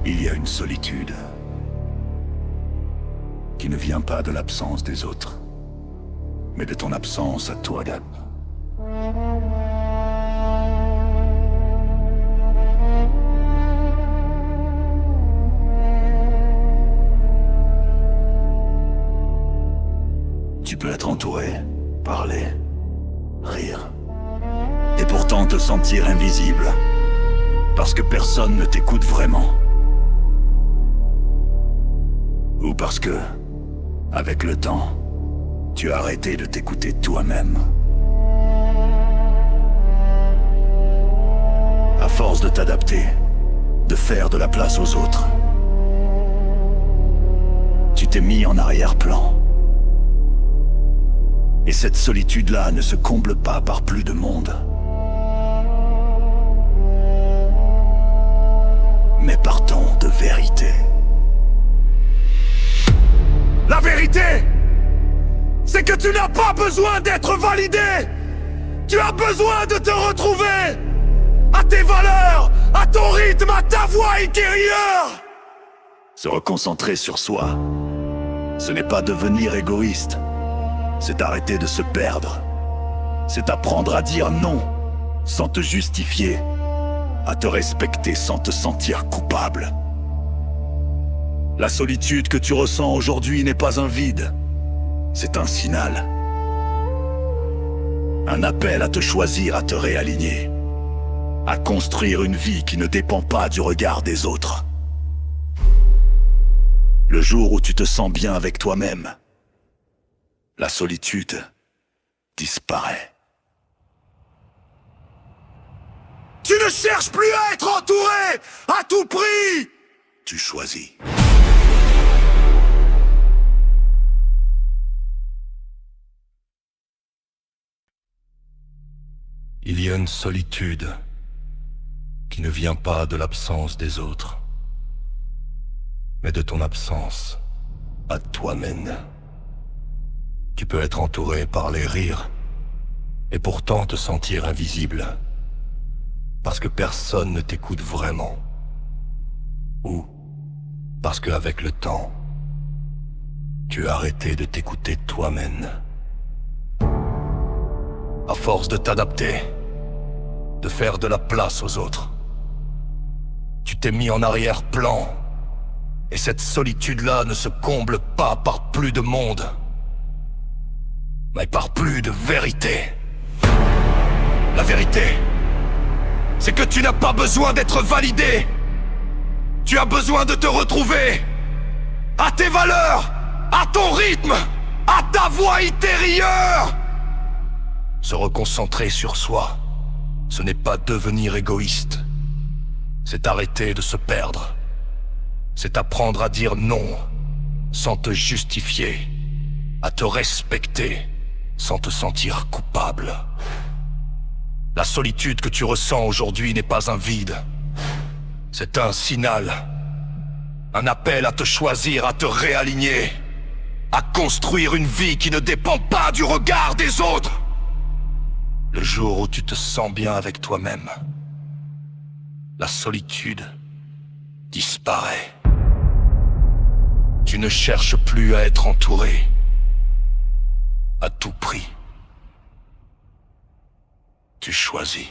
Il y a une solitude qui ne vient pas de l'absence des autres, mais de ton absence à toi, Gab. Tu peux être entouré, parler, rire, et pourtant te sentir invisible, parce que personne ne t'écoute vraiment. Ou parce que, avec le temps, tu as arrêté de t'écouter toi-même. À force de t'adapter, de faire de la place aux autres, tu t'es mis en arrière-plan. Et cette solitude-là ne se comble pas par plus de monde, mais par tant de vérité. La vérité, c'est que tu n'as pas besoin d'être validé. Tu as besoin de te retrouver à tes valeurs, à ton rythme, à ta voix intérieure. Se reconcentrer sur soi, ce n'est pas devenir égoïste. C'est arrêter de se perdre. C'est apprendre à dire non sans te justifier, à te respecter sans te sentir coupable. La solitude que tu ressens aujourd'hui n'est pas un vide, c'est un signal. Un appel à te choisir, à te réaligner, à construire une vie qui ne dépend pas du regard des autres. Le jour où tu te sens bien avec toi-même, la solitude disparaît. Tu ne cherches plus à être entouré à tout prix. Tu choisis. Il y a une solitude qui ne vient pas de l'absence des autres, mais de ton absence à toi-même. Tu peux être entouré par les rires et pourtant te sentir invisible, parce que personne ne t'écoute vraiment. Ou parce qu'avec le temps, tu as arrêté de t'écouter toi-même. À force de t'adapter, de faire de la place aux autres, tu t'es mis en arrière-plan, et cette solitude-là ne se comble pas par plus de monde, mais par plus de vérité. La vérité, c'est que tu n'as pas besoin d'être validé. Tu as besoin de te retrouver à tes valeurs, à ton rythme, à ta voix intérieure. Se reconcentrer sur soi, ce n'est pas devenir égoïste. C'est arrêter de se perdre. C'est apprendre à dire non sans te justifier, à te respecter sans te sentir coupable. La solitude que tu ressens aujourd'hui n'est pas un vide. C'est un signal. Un appel à te choisir, à te réaligner, à construire une vie qui ne dépend pas du regard des autres. Le jour où tu te sens bien avec toi-même, la solitude disparaît. Tu ne cherches plus à être entouré à tout prix. Tu choisis.